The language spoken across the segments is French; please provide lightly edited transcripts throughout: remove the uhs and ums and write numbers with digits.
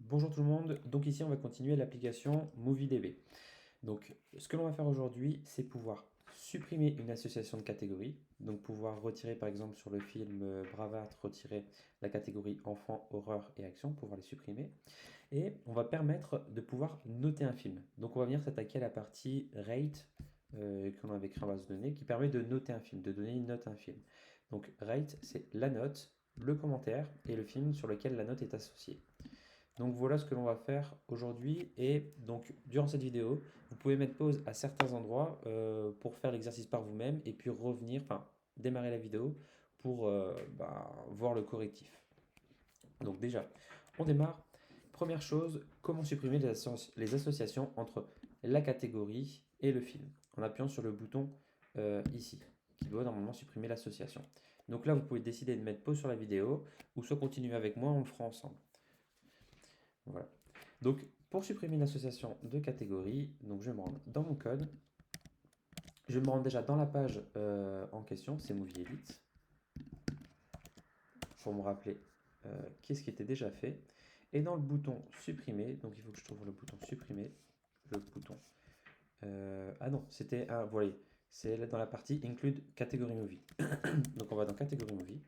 Bonjour tout le monde, donc ici on va continuer l'application MovieDB. Donc ce que l'on va faire aujourd'hui, c'est pouvoir supprimer une association de catégories, donc pouvoir retirer par exemple sur le film Braveheart, retirer la catégorie enfant, horreur et action, pouvoir les supprimer. Et on va permettre de pouvoir noter un film. Donc on va venir s'attaquer à la partie rate que l'on avait créé en base de données qui permet de noter un film, de donner une note à un film. Donc rate, c'est la note, le commentaire et le film sur lequel la note est associée. Donc voilà ce que l'on va faire aujourd'hui et donc durant cette vidéo, vous pouvez mettre pause à certains endroits pour faire l'exercice par vous-même et puis revenir, enfin démarrer la vidéo pour voir le correctif. Donc déjà, on démarre. Première chose, comment supprimer les associations entre la catégorie et le film en appuyant sur le bouton ici qui doit normalement supprimer l'association. Donc là, vous pouvez décider de mettre pause sur la vidéo ou soit continuer avec moi, on le fera ensemble. Voilà. Donc, pour supprimer une association de catégories, donc je vais me rendre dans mon code. Je vais me rendre déjà dans la page en question, c'est Movie Edit, pour me rappeler qu'est-ce qui était déjà fait. Et dans le bouton supprimer, donc il faut que je trouve le bouton supprimer, le bouton. Ah non, c'était un, vous voyez, c'est là dans la partie Include Category Movie. Donc on va dans Category Movie,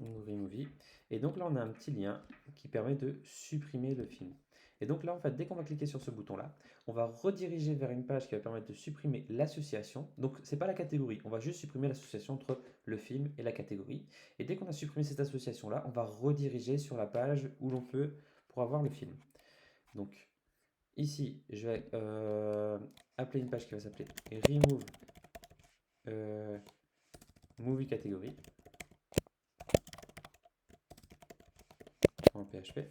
Movie. Et donc là, on a un petit lien qui permet de supprimer le film. Et donc là, en fait, dès qu'on va cliquer sur ce bouton-là, on va rediriger vers une page qui va permettre de supprimer l'association. Donc, c'est pas la catégorie, on va juste supprimer l'association entre le film et la catégorie. Et dès qu'on a supprimé cette association-là, on va rediriger sur la page où l'on peut pour avoir le film. Donc, ici, je vais appeler une page qui va s'appeler Remove Movie Category. .php.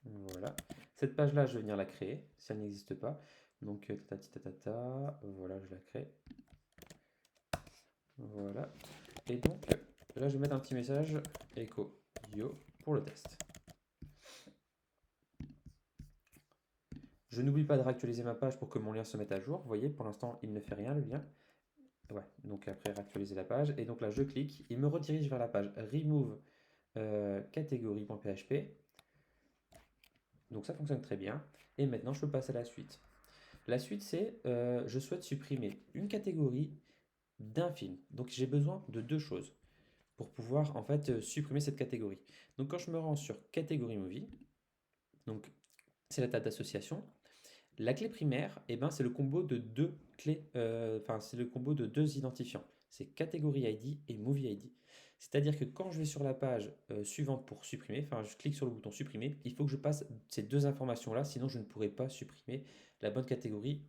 Voilà. Cette page-là, je vais venir la créer si elle n'existe pas. Donc, voilà, je la crée. Voilà. Et donc, là, je vais mettre un petit message echo yo pour le test. Je n'oublie pas de réactualiser ma page pour que mon lien se mette à jour. Vous voyez, pour l'instant, il ne fait rien, le lien. Ouais, donc après, réactualiser la page. Et donc là, je clique. Il me redirige vers la page remove category.php. Donc ça fonctionne très bien. Et maintenant, je peux passer à la suite. La suite, c'est je souhaite supprimer une catégorie d'un film. Donc j'ai besoin de deux choses pour pouvoir en fait supprimer cette catégorie. Donc quand je me rends sur catégorie movie, donc c'est la table d'association. La clé primaire, eh ben, c'est le combo de deux clés, enfin c'est le combo de deux identifiants. C'est catégorie ID et movie ID. C'est-à-dire que quand je vais sur la page suivante pour supprimer, enfin je clique sur le bouton supprimer, il faut que je passe ces deux informations-là, sinon je ne pourrai pas supprimer la bonne catégorie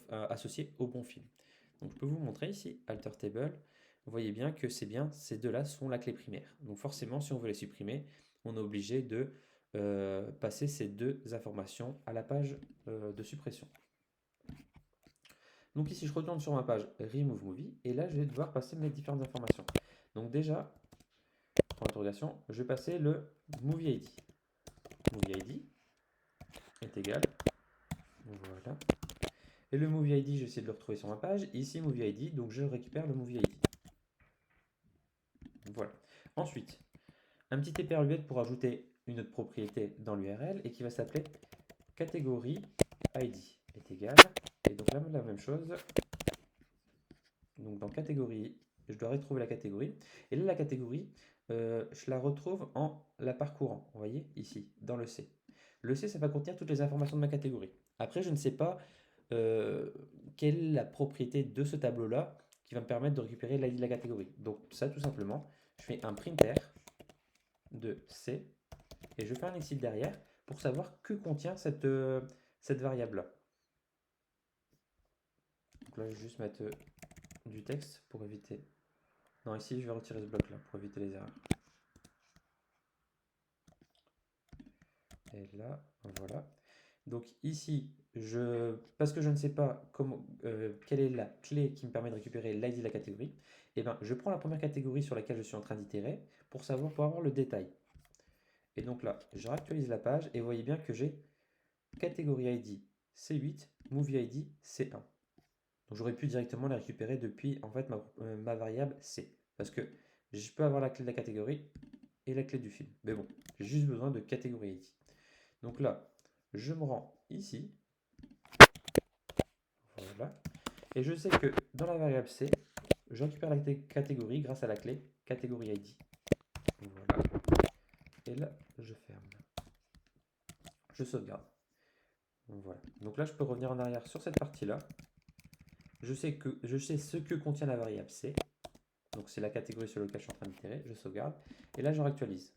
associée au bon film. Donc je peux vous montrer ici, Alter Table, vous voyez bien que c'est bien, ces deux-là sont la clé primaire. Donc forcément, si on veut les supprimer, on est obligé de passer ces deux informations à la page de suppression. Donc ici, je retourne sur ma page Remove Movie et là, je vais devoir passer mes différentes informations. Donc déjà, pour l'interrogation, je vais passer le Movie ID. Movie ID est égal, voilà. Et le Movie ID, je vais essayer de le retrouver sur ma page. Ici, Movie ID, donc je récupère le Movie ID. Voilà. Ensuite, un petit éperluette pour ajouter une autre propriété dans l'URL et qui va s'appeler catégorie ID est égal. Et donc là, la même chose. Donc dans catégorie, je dois retrouver la catégorie. Et là, la catégorie, je la retrouve en la parcourant. Vous voyez, ici, dans le C. Le C, ça va contenir toutes les informations de ma catégorie. Après, je ne sais pas quelle est la propriété de ce tableau-là qui va me permettre de récupérer l'ID de la catégorie. Donc ça, tout simplement, je fais un printer de C et je fais un exit derrière pour savoir que contient cette variable-là. Donc là, je vais juste mettre du texte pour éviter. Non, ici, je vais retirer ce bloc-là pour éviter les erreurs. Et là, voilà. Donc ici, parce que je ne sais pas quelle est la clé qui me permet de récupérer l'ID de la catégorie, eh ben, je prends la première catégorie sur laquelle je suis en train d'itérer pour avoir le détail. Et donc là, je réactualise la page et vous voyez bien que j'ai catégorie ID C8, Movie ID C1. Donc j'aurais pu directement la récupérer depuis en fait ma variable C. Parce que je peux avoir la clé de la catégorie, et la clé du film. Mais bon, j'ai juste besoin de catégorie ID. Donc là, je me rends ici. Voilà. Et je sais que dans la variable C, je récupère la catégorie grâce à la clé catégorie ID. Voilà. Et là, je ferme. Je sauvegarde. Voilà. Donc là, je peux revenir en arrière sur cette partie-là. Je sais ce que contient la variable C. Donc c'est la catégorie sur laquelle je suis en train d'itérer. Je sauvegarde. Et là, je réactualise.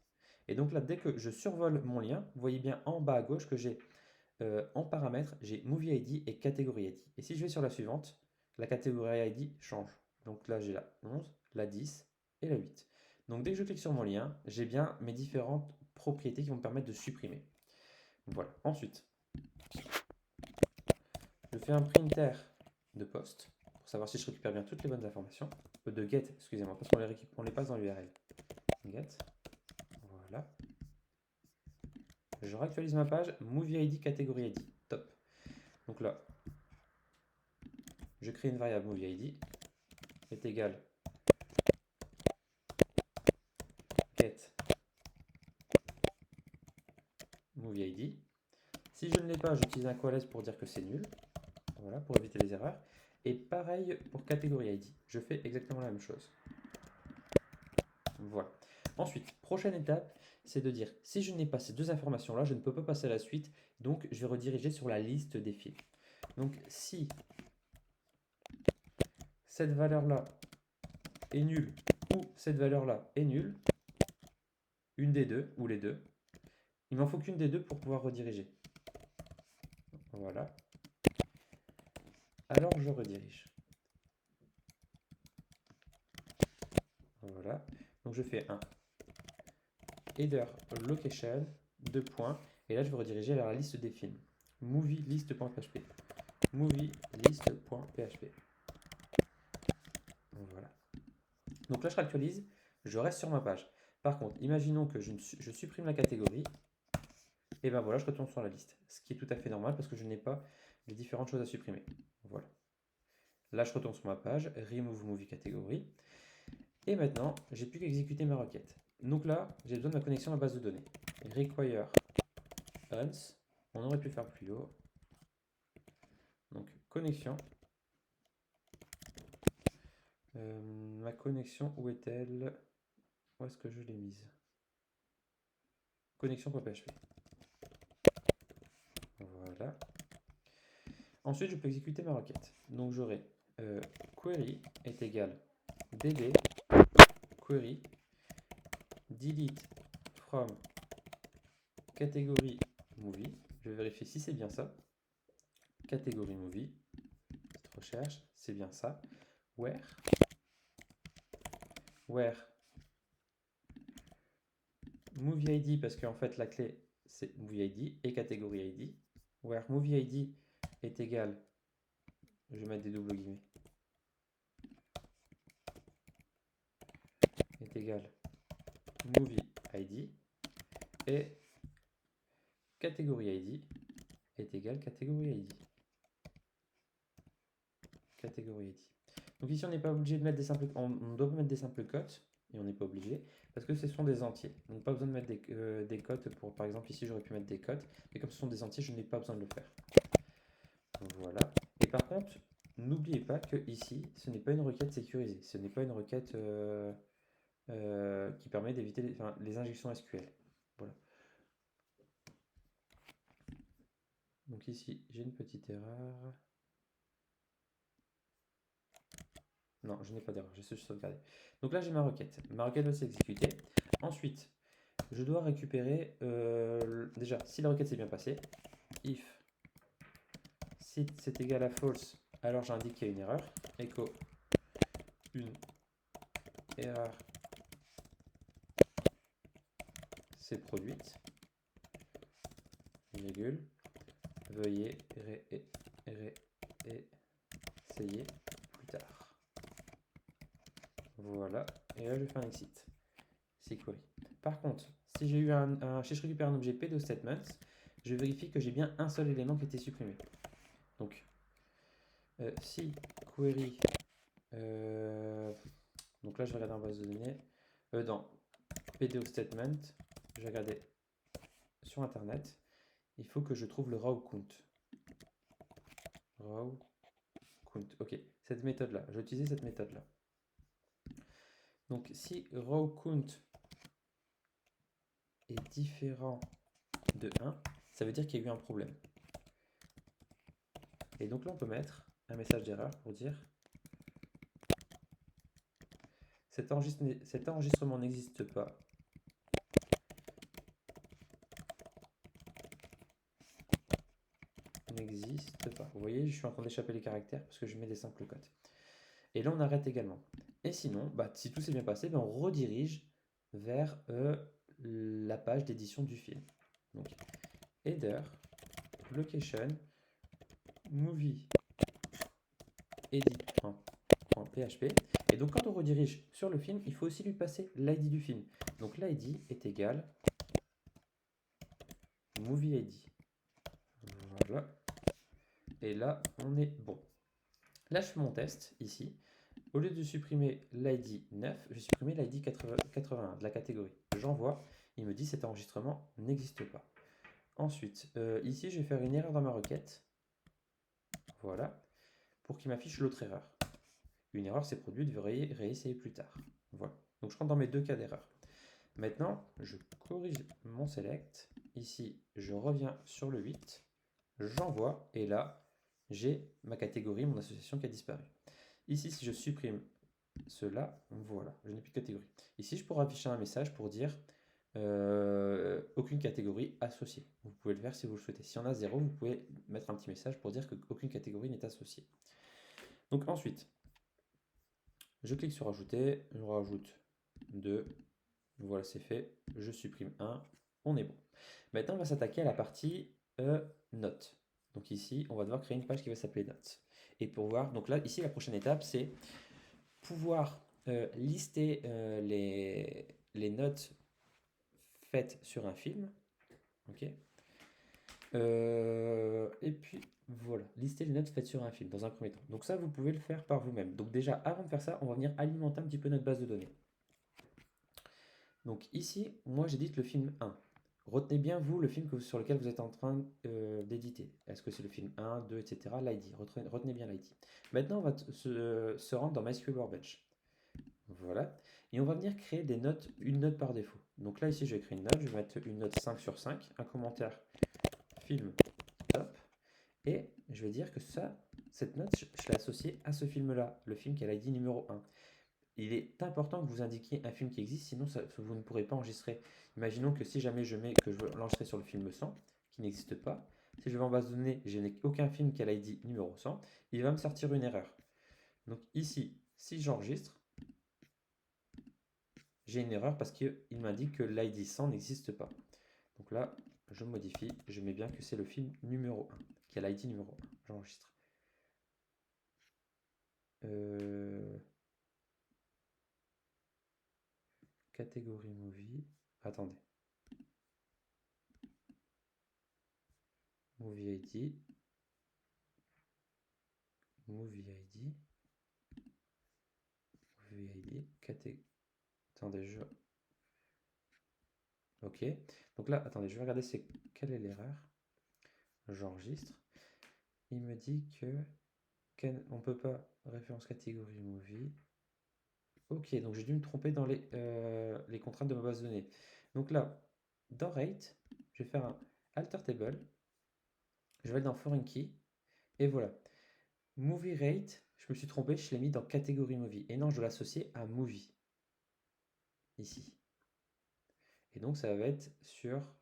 Et donc là, dès que je survole mon lien, vous voyez bien en bas à gauche que j'ai en paramètres, j'ai Movie ID et catégorie ID. Et si je vais sur la suivante, la catégorie ID change. Donc là, j'ai la 11, la 10 et la 8. Donc dès que je clique sur mon lien, j'ai bien mes différentes propriétés qui vont me permettre de supprimer. Voilà. Ensuite, je fais un printer de poste pour savoir si je récupère bien toutes les bonnes informations. De get, excusez-moi, parce qu'on les passe dans l'URL. Get. Voilà. Je réactualise ma page, Movie ID, catégorie ID. Top. Donc là, je crée une variable Movie ID est égal get Movie ID. Si je ne l'ai pas, j'utilise un coalesce pour dire que c'est nul. Voilà, pour éviter les erreurs. Et pareil pour catégorie ID. Je fais exactement la même chose. Voilà. Ensuite, prochaine étape, c'est de dire si je n'ai pas ces deux informations-là, je ne peux pas passer à la suite. Donc, je vais rediriger sur la liste des fils. Donc, si cette valeur-là est nulle ou cette valeur-là est nulle, une des deux ou les deux, il m'en faut qu'une des deux pour pouvoir rediriger. Voilà. Alors, je redirige. Voilà. Donc, je fais un header location, deux points, et là je vais rediriger vers la liste des films. Movie list.php. Movie list.php. Voilà. Donc là je réactualise, je reste sur ma page. Par contre, imaginons que je supprime la catégorie, et ben voilà, je retourne sur la liste. Ce qui est tout à fait normal parce que je n'ai pas les différentes choses à supprimer. Voilà. Là je retourne sur ma page, remove movie catégorie. Et maintenant, j'ai plus qu'à exécuter ma requête. Donc là, j'ai besoin de ma connexion à la base de données. Require uns, on aurait pu faire plus haut. Donc connexion. Ma connexion, où est-elle? Où est-ce que je l'ai mise? Connexion.php. Voilà. Ensuite, je peux exécuter ma requête. Donc j'aurai query est égal db query delete from catégorie movie. Je vais vérifier si c'est bien ça. Catégorie movie. Petite recherche, c'est bien ça. Where movie ID, parce qu'en fait la clé c'est movie ID et catégorie ID. Where movie ID est égal, je vais mettre des doubles guillemets, est égal movie ID et catégorie ID est égal catégorie ID. Catégorie ID. Donc ici on n'est pas obligé de mettre des simples, on doit mettre des simples cotes et on n'est pas obligé parce que ce sont des entiers. Donc pas besoin de mettre des cotes pour, par exemple ici j'aurais pu mettre des cotes, mais comme ce sont des entiers, je n'ai pas besoin de le faire. Voilà. Et par contre, n'oubliez pas que ici, ce n'est pas une requête sécurisée. Ce n'est pas une requête qui permet d'éviter les injections SQL. Voilà. Donc ici, j'ai une petite erreur. Non, je n'ai pas d'erreur, j'ai juste sauvegardé. Donc là, j'ai ma requête. Ma requête va s'exécuter. Ensuite, je dois récupérer, déjà, si la requête s'est bien passée, if si c'est égal à false, alors j'indique qu'il y a une erreur. Echo une erreur s'est produite. Virgule. Veuillez essayer plus tard. Voilà. Et là, je fais un exit. C'est query. Par contre, si j'ai eu si je récupère un objet pedo statements, je vérifie que j'ai bien un seul élément qui était supprimé. Donc, si query, donc là je vais regarder en base de données, dans PDO statement, je vais regarder sur internet, il faut que je trouve le raw count. Raw count, ok, cette méthode-là, je vais utiliser cette méthode-là. Donc si raw count est différent de 1, ça veut dire qu'il y a eu un problème. Et donc là, on peut mettre un message d'erreur pour dire cet enregistrement n'existe pas. N'existe pas. Vous voyez, je suis en train d'échapper les caractères parce que je mets des simples cotes. Et là, on arrête également. Et sinon, si tout s'est bien passé, on redirige vers la page d'édition du film. Donc, header, location, movie, edit.php. Et donc, quand on redirige sur le film, il faut aussi lui passer l'ID du film. Donc, l'ID est égal movie ID. Voilà. Et là, on est bon. Là, je fais mon test ici. Au lieu de supprimer l'ID 9, je vais supprimer l'ID 81 de la catégorie. J'envoie, il me dit cet enregistrement n'existe pas. Ensuite, ici, je vais faire une erreur dans ma requête. Voilà. Pour qu'il m'affiche l'autre erreur. Une erreur s'est produite, je vais réessayer plus tard. Voilà. Donc, je rentre dans mes deux cas d'erreur. Maintenant, je corrige mon select. Ici, je reviens sur le 8. J'envoie. Et là, j'ai ma catégorie, mon association qui a disparu. Ici, si je supprime cela, voilà, je n'ai plus de catégorie. Ici, je pourrais afficher un message pour dire aucune catégorie associée. Vous pouvez le faire si vous le souhaitez. Si on a 0, vous pouvez mettre un petit message pour dire qu'aucune catégorie n'est associée. Donc ensuite, je clique sur ajouter, je rajoute 2, voilà c'est fait, je supprime 1, on est bon. Maintenant, on va s'attaquer à la partie notes. Donc ici, on va devoir créer une page qui va s'appeler notes. Et pour voir, donc là, ici, la prochaine étape, c'est pouvoir lister les notes faites sur un film. Ok. Et puis voilà, lister les notes faites sur un film dans un premier temps. Donc ça, vous pouvez le faire par vous-même. Donc déjà, avant de faire ça, on va venir alimenter un petit peu notre base de données. Donc ici, moi j'édite le film 1. Retenez bien, vous, le film sur lequel vous êtes en train d'éditer. Est-ce que c'est le film 1, 2, etc. L'ID. Retenez bien l'ID. Maintenant, on va se rendre dans MySQL Workbench. Voilà. Et on va venir créer des notes, une note par défaut. Donc là, ici, je vais créer une note. Je vais mettre une note 5 sur 5. Un commentaire film top. Et je vais dire que cette note, je l'ai associée à ce film-là. Le film qui a l'ID numéro 1. Il est important que vous indiquiez un film qui existe, sinon vous ne pourrez pas enregistrer. Imaginons que si jamais je mets que je veux l'enregistrer sur le film 100, qui n'existe pas, si je vais en base de données, je n'ai aucun film qui a l'ID numéro 100, il va me sortir une erreur. Donc ici, si j'enregistre, j'ai une erreur parce qu'il m'indique que l'ID 100 n'existe pas. Donc là, je modifie, je mets bien que c'est le film numéro 1, qui a l'ID numéro 1. J'enregistre. Catégorie movie. Attendez. Movie ID. Movie ID. Movie ID. Attendez, ok. Donc là, attendez, je vais regarder quelle est l'erreur. J'enregistre. Il me dit on ne peut pas référence catégorie movie. Ok, donc j'ai dû me tromper dans les contraintes de ma base de données. Donc là, dans rate, je vais faire un alter table. Je vais aller dans foreign key. Et voilà. Movie rate, je me suis trompé, je l'ai mis dans catégorie movie. Et non, je dois l'associer à movie. Ici. Et donc ça va être sur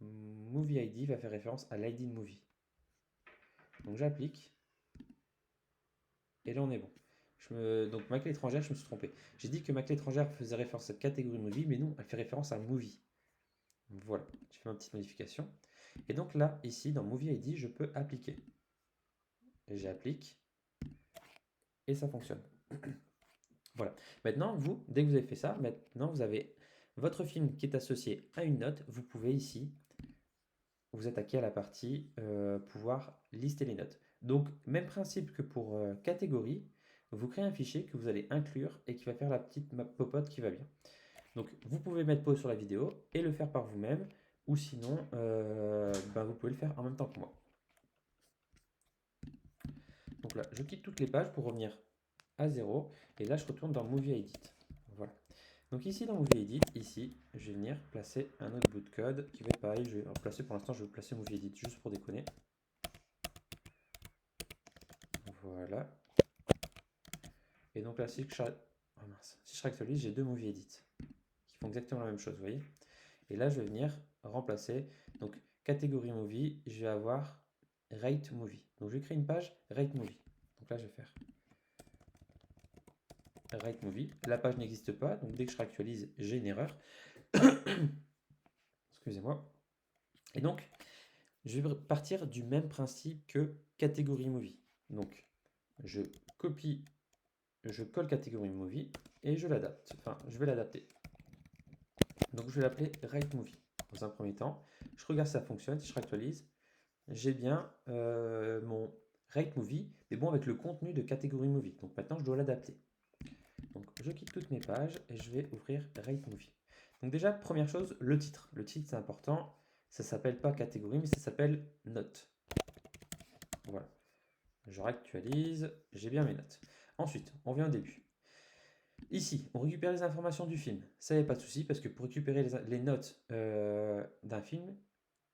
movie ID va faire référence à l'ID de movie. Donc j'applique. Et là on est bon. Donc ma clé étrangère, je me suis trompé. J'ai dit que ma clé étrangère faisait référence à cette catégorie movie, mais non, elle fait référence à movie. Voilà, j'ai fait ma petite modification. Et donc là, ici, dans movie ID, je peux appliquer. Et j'applique. Et ça fonctionne. Voilà. Maintenant, dès que vous avez fait ça, maintenant vous avez votre film qui est associé à une note. Vous pouvez ici vous attaquer à la partie pouvoir lister les notes. Donc, même principe que pour catégorie, vous créez un fichier que vous allez inclure et qui va faire la petite popote qui va bien. Donc vous pouvez mettre pause sur la vidéo et le faire par vous-même, ou sinon vous pouvez le faire en même temps que moi. Donc là, je quitte toutes les pages pour revenir à 0, et là je retourne dans Movie Edit. Voilà. Donc ici dans Movie Edit, ici, je vais venir placer un autre bout de code qui va être pareil. Je vais placer pour l'instant, je vais placer Movie Edit juste pour déconner. Voilà. Et donc là, si je réactualise, j'ai deux Movie Edit qui font exactement la même chose, vous voyez. Et là, je vais venir remplacer. Donc catégorie Movie, je vais avoir Rate Movie. Donc je vais créer une page Rate Movie. Donc là, je vais faire Rate Movie. La page n'existe pas, donc dès que je réactualise, j'ai une erreur. Excusez-moi. Et donc, je vais partir du même principe que catégorie Movie. Donc, je copie, je colle catégorie Movie et je l'adapte. Enfin, je vais l'adapter. Donc, je vais l'appeler Rate Movie. Dans un premier temps, je regarde si ça fonctionne. Si je réactualise, j'ai bien mon Rate Movie, mais bon, avec le contenu de catégorie Movie. Donc, maintenant, je dois l'adapter. Donc, je quitte toutes mes pages et je vais ouvrir Rate Movie. Donc, déjà, première chose, le titre. Le titre, c'est important. Ça s'appelle pas catégorie, mais ça s'appelle note. Voilà. Je réactualise, j'ai bien mes notes. Ensuite, on vient au début. Ici, on récupère les informations du film. Ça, il n'y a pas de souci, parce que pour récupérer les notes d'un film,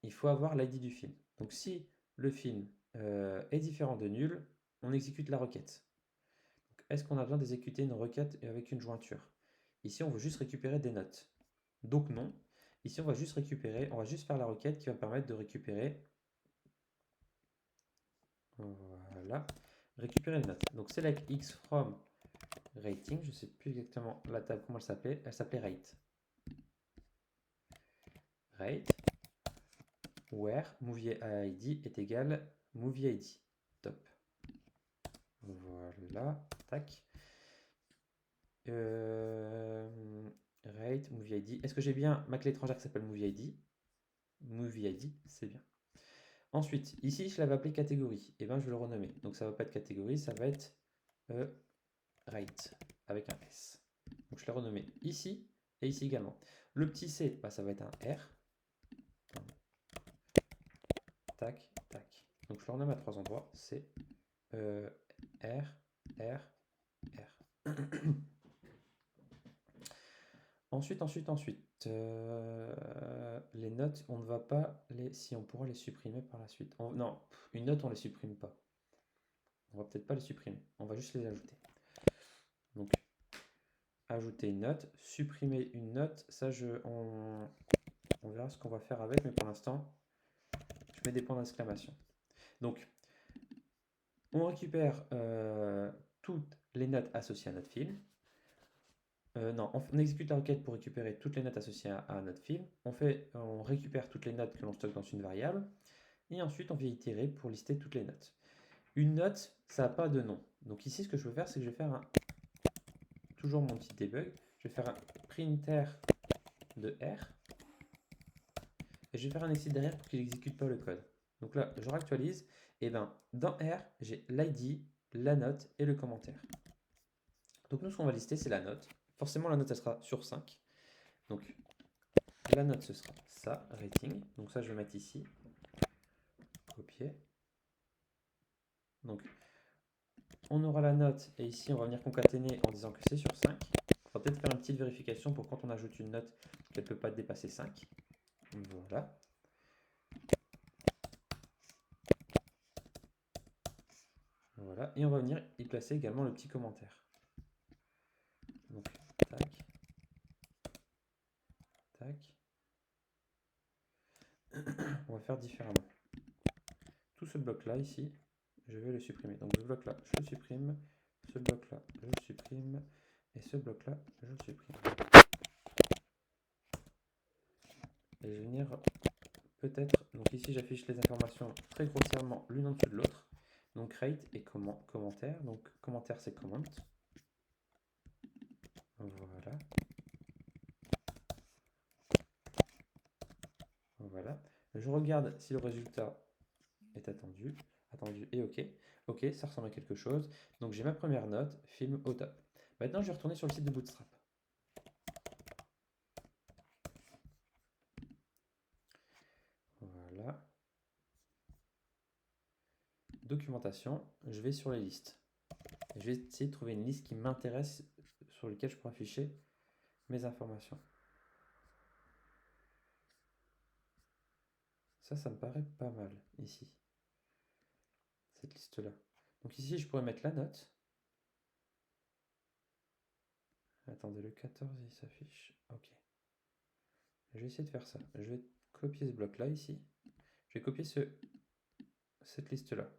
il faut avoir l'ID du film. Donc si le film est différent de nul, on exécute la requête. Est-ce qu'on a besoin d'exécuter une requête avec une jointure? Ici, on veut juste récupérer des notes. Donc non. Ici, on va juste faire la requête qui va permettre de récupérer. Voilà. Récupérer les notes. Donc select X from rating. Je ne sais plus exactement la table comment elle s'appelait. Elle s'appelait rate. Rate. Where movie ID est égal movie ID. Top. Voilà. Tac. Rate, movie ID. Est-ce que j'ai bien ma clé étrangère qui s'appelle movie ID? Movie ID, c'est bien. Ensuite, ici, je l'avais appelé catégorie. Et bien, je vais le renommer. Donc, ça ne va pas être catégorie, ça va être rate avec un S. Donc, je l'ai renommé ici et ici également. Le petit C, ça va être un R. Tac, tac. Donc, je le renomme à trois endroits. C, R, R, R. Ensuite, les notes, on ne va pas les... Si, on pourra les supprimer par la suite. Non, une note, on ne les supprime pas. On va peut-être pas les supprimer. On va juste les ajouter. Donc, ajouter une note, supprimer une note. Ça, on verra ce qu'on va faire avec, mais pour l'instant, je mets des points d'exclamation. Donc, on récupère toutes les notes associées à notre film. Non, on exécute la requête pour récupérer toutes les notes associées à notre film. On récupère toutes les notes que l'on stocke dans une variable. Et ensuite, on vient itérer pour lister toutes les notes. Une note, ça n'a pas de nom. Donc ici, ce que je veux faire, c'est que je vais faire toujours mon petit debug. Je vais faire un printer de R. Et je vais faire un exit derrière pour qu'il n'exécute pas le code. Donc là, je réactualise. Et bien, dans R, j'ai l'ID, la note et le commentaire. Donc nous, ce qu'on va lister, c'est la note. Forcément, la note, elle sera sur 5. Donc, la note, ce sera ça, rating. Donc ça, je vais mettre ici. Copier. Donc, on aura la note. Et ici, on va venir concaténer en disant que c'est sur 5. On va peut-être faire une petite vérification pour quand on ajoute une note, qu'elle ne peut pas dépasser 5. Voilà. Voilà. Et on va venir y placer également le petit commentaire. Donc, tac. Tac. On va faire différemment. Tout ce bloc-là, ici, je vais le supprimer. Donc, ce bloc-là, je le supprime. Ce bloc-là, je le supprime. Et ce bloc-là, je le supprime. Et je vais venir peut-être... Donc ici, j'affiche les informations très grossièrement l'une en dessous de l'autre. Donc, rate et commentaire. Donc, commentaire, c'est comment. Voilà. Voilà. Je regarde si le résultat est attendu. Attendu et OK. OK, ça ressemble à quelque chose. Donc, j'ai ma première note, film au top. Maintenant, je vais retourner sur le site de Bootstrap. documentation, je vais sur les listes. Je vais essayer de trouver une liste qui m'intéresse, sur laquelle je pourrais afficher mes informations. Ça me paraît pas mal ici, cette liste-là. Donc ici, je pourrais mettre la note. Attendez, le 14, il s'affiche. Ok. Je vais essayer de faire ça. Je vais copier ce bloc-là ici. Je vais copier cette liste-là.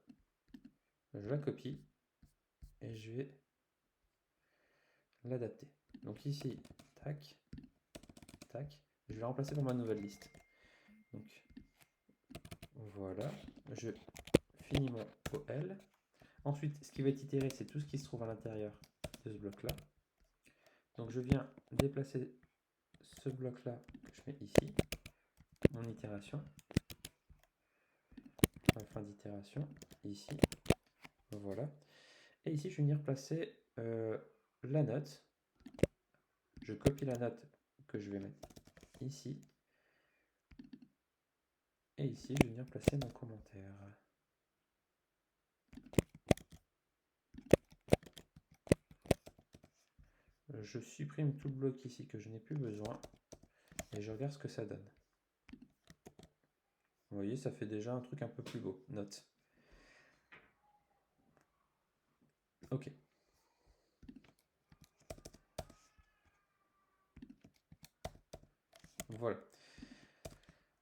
Je la copie et je vais l'adapter. Donc ici, tac, tac. Je vais la remplacer par ma nouvelle liste. Donc voilà, je finis mon OL. Ensuite, ce qui va être itéré, c'est tout ce qui se trouve à l'intérieur de ce bloc-là. Donc je viens déplacer ce bloc-là que je mets ici, mon itération, en fin d'itération, ici, voilà. Et ici, je vais venir placer la note. Je copie la note que je vais mettre ici. Et ici, je vais venir placer mon commentaire. Je supprime tout le bloc ici que je n'ai plus besoin. Et je regarde ce que ça donne. Vous voyez, ça fait déjà un truc un peu plus beau. Note. Ok. Voilà.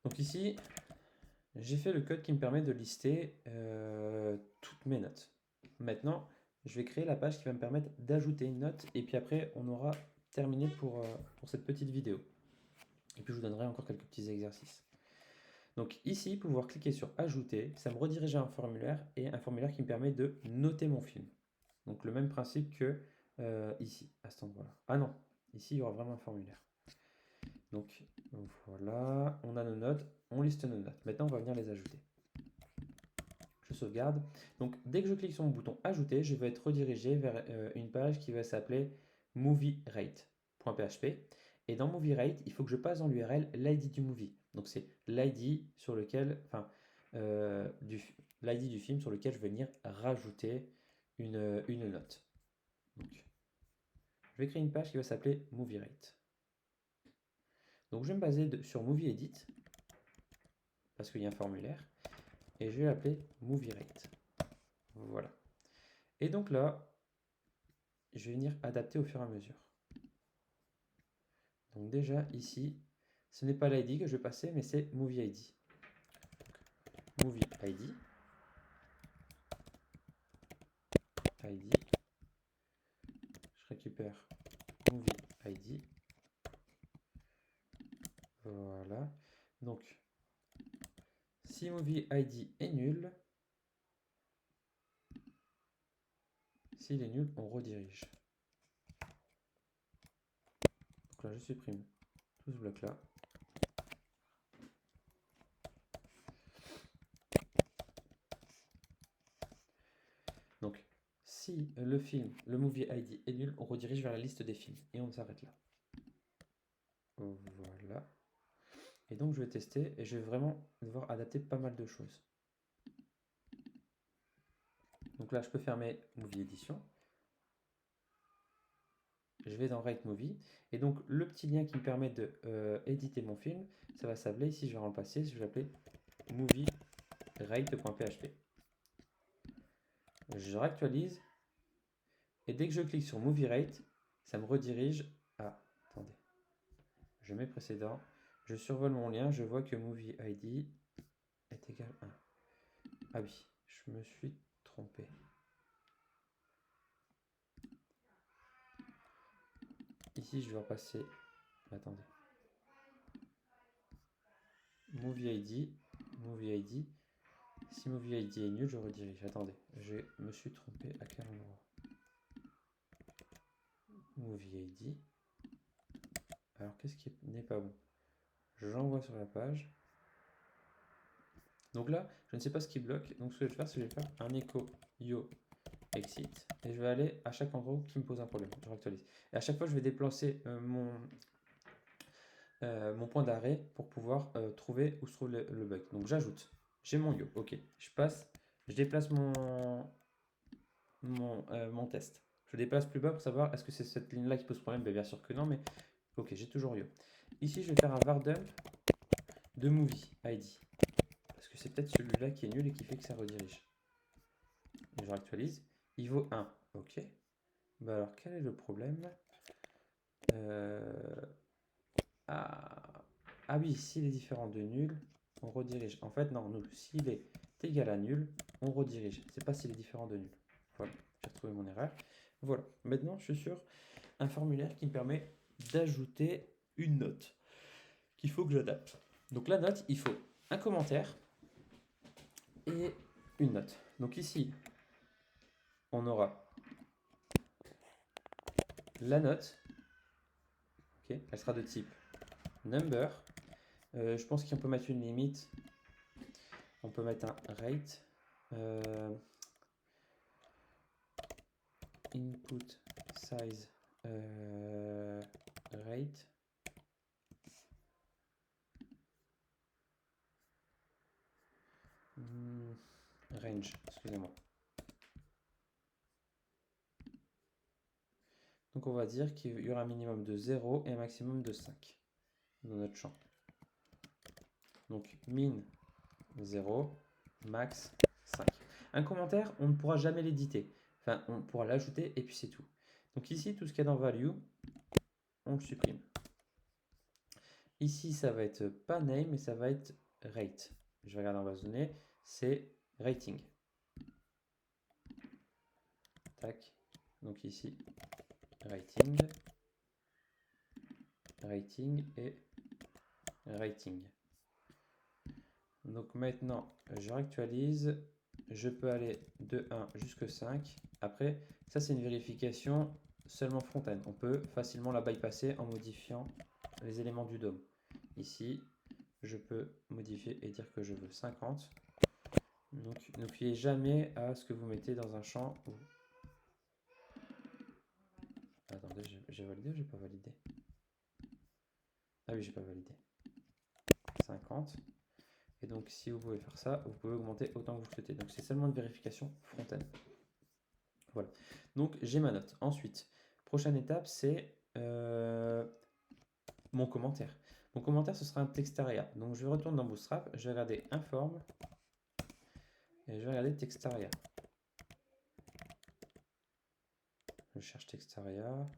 Donc ici, j'ai fait le code qui me permet de lister toutes mes notes. Maintenant, je vais créer la page qui va me permettre d'ajouter une note. Et puis après, on aura terminé pour cette petite vidéo. Et puis je vous donnerai encore quelques petits exercices. Donc ici, pouvoir cliquer sur ajouter, ça me redirige à un formulaire et un formulaire qui me permet de noter mon film. Donc le même principe que ici, à cet endroit-là. Ah non, ici il y aura vraiment un formulaire. Donc voilà, on a nos notes, on liste nos notes. Maintenant on va venir les ajouter. Je sauvegarde. Donc dès que je clique sur mon bouton ajouter, je vais être redirigé vers une page qui va s'appeler movierate.php. Et dans movierate, il faut que je passe dans l'URL l'ID du movie. Donc c'est l'ID sur lequel, l'ID du film sur lequel je vais venir rajouter une note. Donc, je vais créer une page qui va s'appeler movierate. Donc je vais me baser sur Movie Edit parce qu'il y a un formulaire et je vais l'appeler movierate. Voilà. Et donc là, je vais venir adapter au fur et à mesure. Donc déjà ici, ce n'est pas l'ID que je vais passer, mais c'est Movie ID. Movie ID. ID. Je récupère Movie ID. Voilà. Donc, si Movie ID est nul, s'il est nul, on redirige. Donc là, je supprime tout ce bloc-là. Donc, si le film, le Movie ID est nul, on redirige vers la liste des films. Et on s'arrête là. Voilà. Et donc, je vais tester et je vais vraiment devoir adapter pas mal de choses. Donc là, je peux fermer Movie Edition. Je vais dans Write Movie. Et donc, le petit lien qui me permet de éditer mon film, ça va s'appeler, ici je vais remplacer, je vais l'appeler movierate.php. Je réactualise. Et dès que je clique sur Movie Rate, ça me redirige à... Attendez. Je mets précédent. Je survole mon lien. Je vois que Movie ID est égal à 1. Ah oui, je me suis trompé. Ici, je dois passer... Attendez. Movie ID. Movie ID. Si Movie ID est nul, je redirige. Attendez, je me suis trompé à quel endroit? Movie ID. Alors, qu'est-ce qui n'est pas bon? J'envoie sur la page. Donc là, je ne sais pas ce qui bloque. Donc ce que je vais faire, c'est que je vais faire un echo yo exit. Et je vais aller à chaque endroit qui me pose un problème. Je réactualise. Et à chaque fois, je vais déplacer mon point d'arrêt pour pouvoir trouver où se trouve le bug. Donc j'ajoute. J'ai mon yo. Ok. Je passe je déplace mon test. Je déplace plus bas pour savoir est-ce que c'est cette ligne-là qui pose problème. Ben, bien sûr que non, mais ok, j'ai toujours eu. Ici, je vais faire un var dump de movie ID. Parce que c'est peut-être celui-là qui est nul et qui fait que ça redirige. Et je réactualise. Il vaut 1. Ok. Bah alors, quel est le problème? Ah oui, s'il est différent de nul, on redirige. En fait, non, nul. S'il est égal à nul, on redirige. C'est pas s'il est différent de nul. Voilà, j'ai retrouvé mon erreur. Voilà, maintenant je suis sur un formulaire qui me permet d'ajouter une note qu'il faut que j'adapte. Donc la note, il faut un commentaire et une note. Donc ici, on aura la note. Ok, elle sera de type number. Je pense qu'on peut mettre une limite. On peut mettre un rate. Input size rate. Range, excusez-moi. Donc on va dire qu'il y aura un minimum de 0 et un maximum de 5 dans notre champ. Donc min 0, max 5. Un commentaire, on ne pourra jamais l'éditer. Enfin, on pourra l'ajouter et puis c'est tout. Donc ici, tout ce qu'il y a dans value, on le supprime. Ici, ça va être pas name, mais ça va être rate. Je vais regarder en base de données, c'est rating. Tac. Donc ici, rating, rating et rating. Donc maintenant, je réactualise. Je peux aller de 1 jusqu'à 5. Après, ça c'est une vérification seulement front-end. On peut facilement la bypasser en modifiant les éléments du DOM. Ici, je peux modifier et dire que je veux 50. Donc, n'oubliez jamais à ce que vous mettez dans un champ. Attendez, j'ai validé ou j'ai pas validé? Ah oui, j'ai pas validé. 50. Et donc, si vous pouvez faire ça, vous pouvez augmenter autant que vous le souhaitez. Donc, c'est seulement une vérification front-end. Voilà. Donc, j'ai ma note. Ensuite, prochaine étape, c'est mon commentaire. Mon commentaire, ce sera un textaria. Donc, je retourne dans Bootstrap. Je vais regarder inform. Et je vais regarder textaria. Je cherche textaria.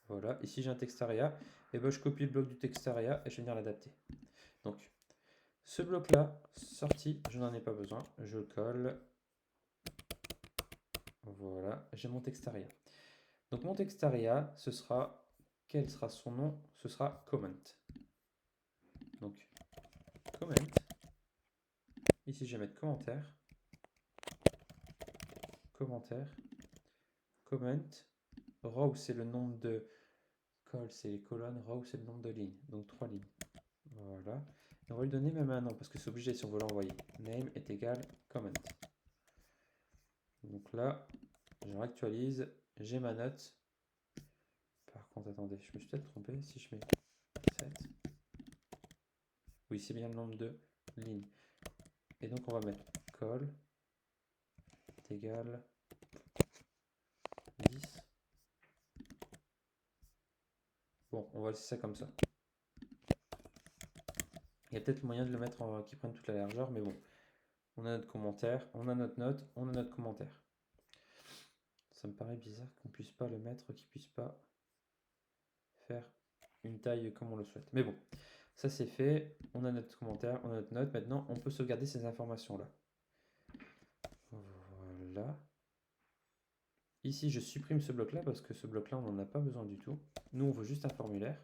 Voilà. Ici, j'ai un textaria. Et ben, je copie le bloc du textaria et je vais venir l'adapter. Donc, ce bloc-là, sorti, je n'en ai pas besoin. Je le colle. Voilà, j'ai mon textaria. Donc mon textaria, ce sera, quel sera son nom? Ce sera comment. Donc comment. Ici, je vais mettre commentaire. Commentaire. Comment. Row, c'est le nombre de col, c'est les colonnes. Row, c'est le nombre de lignes. Donc 3 lignes. Voilà. Et on va lui donner même un nom parce que c'est obligé si on veut l'envoyer. Name est égal comment. Donc là, je réactualise. J'ai ma note. Par contre, attendez, je me suis peut-être trompé. Si je mets 7. Oui, c'est bien le nombre de lignes. Et donc, on va mettre col est égal 10. Bon, on va laisser ça comme ça. Il y a peut-être moyen de le mettre qui prenne toute la largeur, mais bon. On a notre commentaire, on a notre note, on a notre commentaire. Ça me paraît bizarre qu'on puisse pas le mettre, qu'il puisse pas faire une taille comme on le souhaite. Mais bon, ça c'est fait. On a notre commentaire, on a notre note. Maintenant, on peut sauvegarder ces informations-là. Voilà. Ici, je supprime ce bloc-là parce que ce bloc-là, on n'en a pas besoin du tout. Nous, on veut juste un formulaire.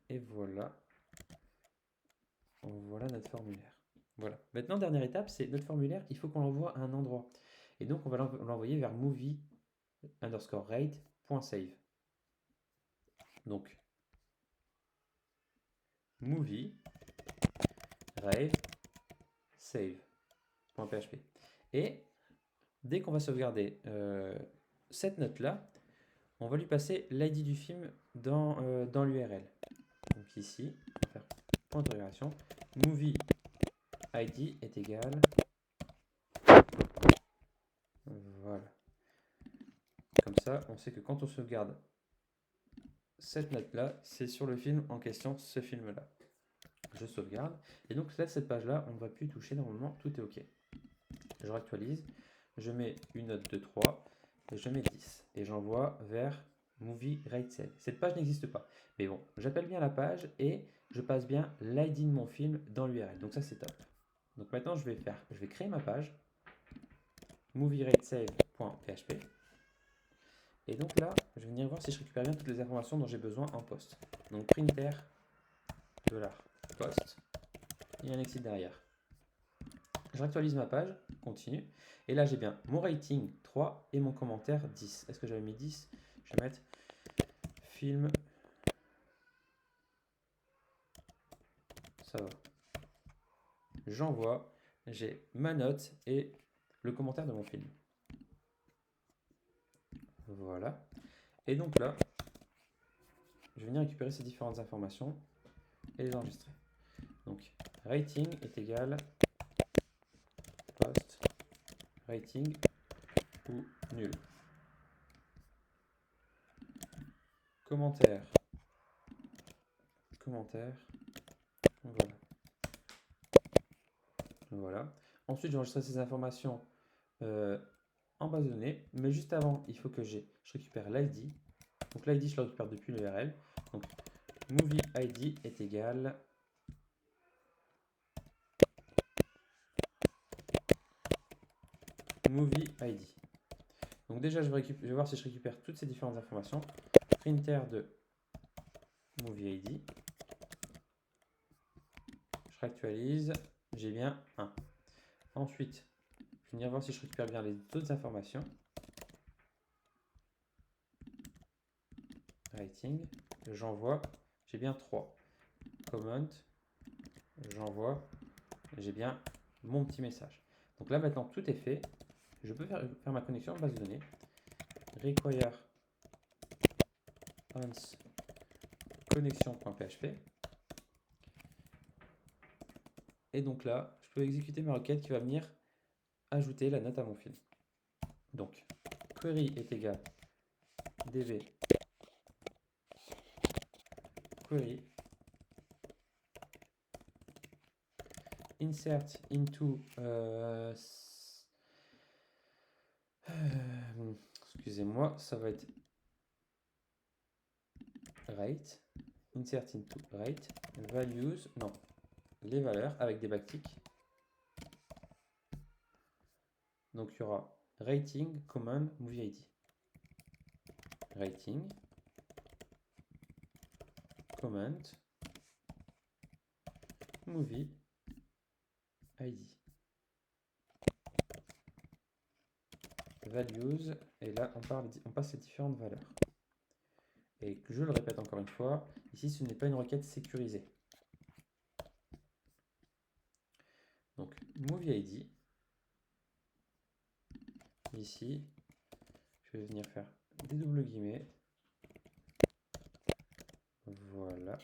Et voilà. Voilà notre formulaire. Voilà. Maintenant, dernière étape, c'est notre formulaire, il faut qu'on l'envoie à un endroit. Et donc, on va l'envoyer vers movie underscore rate.save. Donc, movie rave save.php. Et dès qu'on va sauvegarder cette note-là, on va lui passer l'ID du film dans l'URL. Donc ici, on va faire point d'interrogation, movie ID est égal. Voilà. Comme ça, on sait que quand on sauvegarde cette note-là, c'est sur le film en question, ce film-là. Je sauvegarde. Et donc là, cette page-là, on ne va plus y toucher. Normalement, tout est OK. Je réactualise. Je mets une note de 3. Et je mets 10. Et j'envoie vers Movie Rate Save. Cette page n'existe pas. Mais bon, j'appelle bien la page et je passe bien l'ID de mon film dans l'URL. Donc ça, c'est top. Donc maintenant, je vais créer ma page. movieratesave.php. Et donc là, je vais venir voir si je récupère bien toutes les informations dont j'ai besoin en poste. Donc printer $post. Il y a un exit derrière. Je réactualise ma page, continue. Et là, j'ai bien mon rating 3 et mon commentaire 10. Est-ce que j'avais mis 10? Je vais mettre film. Ça va. J'envoie. J'ai ma note et le commentaire de mon film. Voilà. Et donc là, je vais venir récupérer ces différentes informations et les enregistrer. Donc, rating est égal post rating ou nul. Commentaire. Voilà. Voilà. Ensuite, j'enregistre ces informations en base de données. Mais juste avant, il faut que je récupère l'ID. Donc l'ID, je le récupère depuis l'URL. Donc movie ID est égal movie ID. Donc déjà, je vais voir si je récupère toutes ces différentes informations. Printer de movie ID. Je réactualise. J'ai bien 1. Ensuite, je vais venir voir si je récupère bien les autres informations. Rating. J'envoie. J'ai bien 3. Comment. J'envoie. J'ai bien mon petit message. Donc là, maintenant, tout est fait. Je peux faire ma connexion en base de données. Require once connexion.php. Et donc là, je peux exécuter ma requête qui va venir ajouter la note à mon film. Donc, query est égal db query insert into excusez-moi, ça va être rate, insert into rate, values, non, les valeurs avec des backticks. Donc il y aura rating, command, movie ID. Rating, command, movie ID. Values, et là on passe les différentes valeurs. Et je le répète encore une fois, ici ce n'est pas une requête sécurisée. Donc movie ID, ici, je vais venir faire des doubles guillemets. Voilà.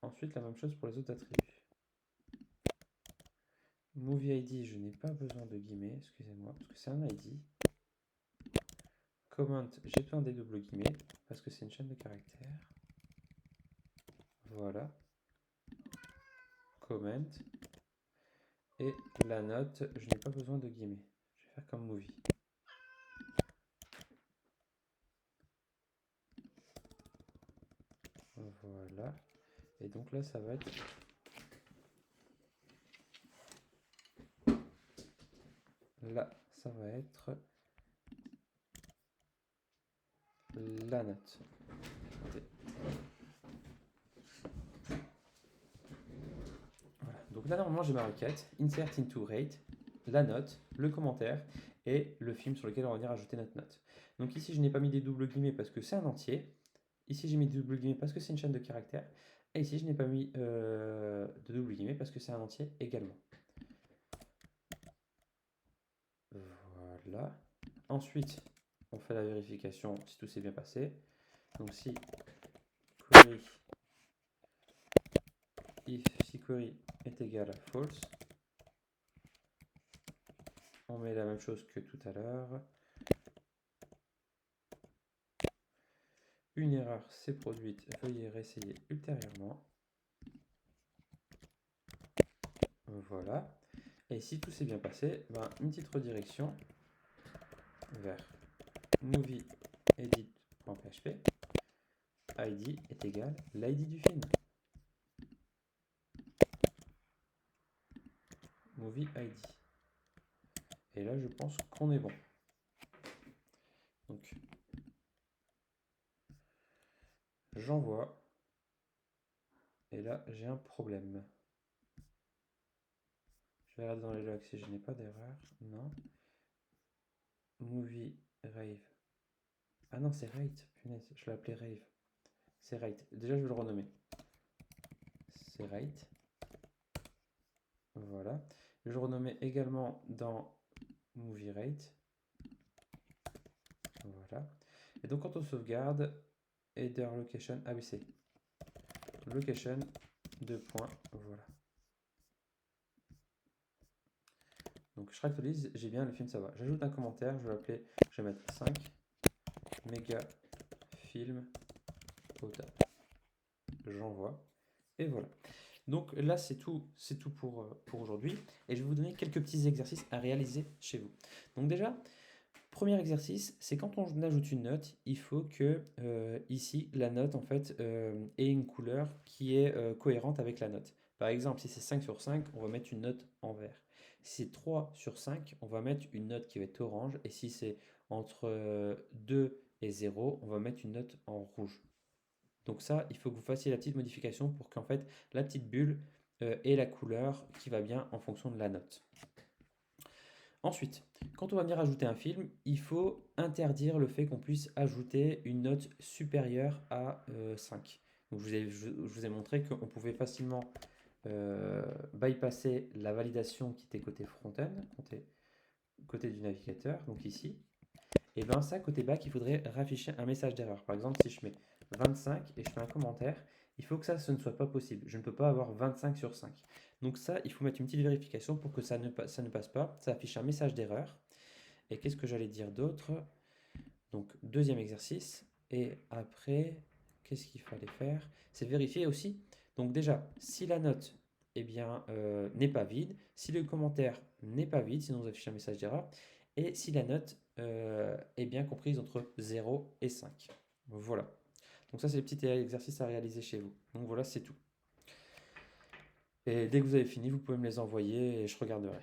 Ensuite, la même chose pour les autres attributs. Movie ID, je n'ai pas besoin de guillemets, excusez-moi, parce que c'est un ID. Comment, j'ai besoin des doubles guillemets, parce que c'est une chaîne de caractères. Voilà. Comment. Et la note, je n'ai pas besoin de guillemets. Je vais faire comme movie. Voilà. Et donc là, ça va être... Là, ça va être la note. Voilà. Donc là, normalement, j'ai ma requête. Insert into rate, la note, le commentaire et le film sur lequel on va venir ajouter notre note. Donc ici, je n'ai pas mis des doubles guillemets parce que c'est un entier. Ici, j'ai mis des doubles guillemets parce que c'est une chaîne de caractères. Et ici, je n'ai pas mis de doubles guillemets parce que c'est un entier également. Voilà. Ensuite, on fait la vérification si tout s'est bien passé. Donc si query if SQuery est égal à false, on met la même chose que tout à l'heure. Une erreur s'est produite, veuillez réessayer ultérieurement. Voilà. Et si tout s'est bien passé, ben, une petite redirection vers movie edit.php. ID est égal l'ID du film. Movie ID. Et là, je pense qu'on est bon. Donc, j'envoie. Et là, j'ai un problème. Je vais regarder dans les logs si je n'ai pas d'erreur. Non. Movie Rave. Ah non, c'est Rate. Punaise, je l'ai appelé Rave. C'est Rate. Déjà, je vais le renommer. C'est Rate. Voilà. Je vais le renommer également dans Movie Rate. Voilà. Et donc, quand on sauvegarde, header location ABC. Location, 2 points, voilà. Donc je réactualise, j'ai bien le film, ça va. J'ajoute un commentaire, je vais l'appeler, je vais mettre 5 méga film au tap. J'envoie et voilà. Donc là c'est tout pour aujourd'hui et je vais vous donner quelques petits exercices à réaliser chez vous. Donc déjà, premier exercice, c'est quand on ajoute une note, il faut que ici la note en fait ait une couleur qui est cohérente avec la note. Par exemple, si c'est 5 sur 5, on va mettre une note en vert. Si c'est 3 sur 5, on va mettre une note qui va être orange. Et si c'est entre 2 et 0, on va mettre une note en rouge. Donc ça, il faut que vous fassiez la petite modification pour qu'en fait la petite bulle ait la couleur qui va bien en fonction de la note. Ensuite, quand on va venir ajouter un film, il faut interdire le fait qu'on puisse ajouter une note supérieure à 5. Donc je vous ai montré qu'on pouvait facilement bypasser la validation qui était côté front-end, côté du navigateur, donc ici. Et bien ça, côté back, il faudrait rafficher un message d'erreur. Par exemple, si je mets 25 et je fais un commentaire, il faut que ça, ce ne soit pas possible. Je ne peux pas avoir 25 sur 5. Donc ça, il faut mettre une petite vérification pour que ça ne passe pas. Ça affiche un message d'erreur. Et qu'est-ce que j'allais dire d'autre? Donc deuxième exercice. Et après, qu'est-ce qu'il fallait faire? C'est vérifier aussi. Donc déjà, si la note n'est pas vide, si le commentaire n'est pas vide, sinon vous affichez un message d'erreur, et si la note est bien comprise entre 0 et 5. Voilà. Donc ça, c'est les petits exercices à réaliser chez vous. Donc voilà, c'est tout. Et dès que vous avez fini, vous pouvez me les envoyer et je regarderai.